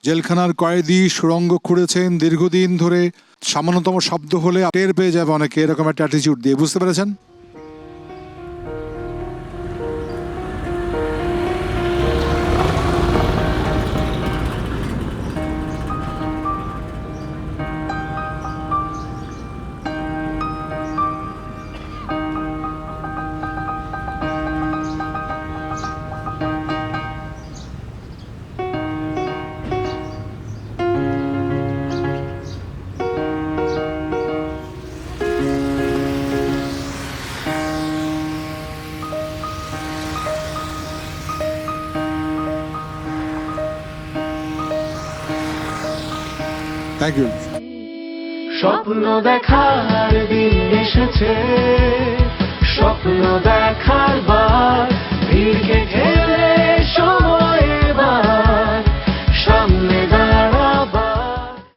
জেলখানার কয়েদি সুড়ঙ্গ খুঁড়েছেন দীর্ঘদিন ধরে, সামান্যতম শব্দ হলে টের পেয়ে যাবে অনেকে, এরকম একটা অ্যাটিটিউড দিয়ে। বুঝতে পেরেছেন? Thank you. স্বপ্ন দেখার দিন এসেছে, স্বপ্ন দেখার বার ভিড় কেটে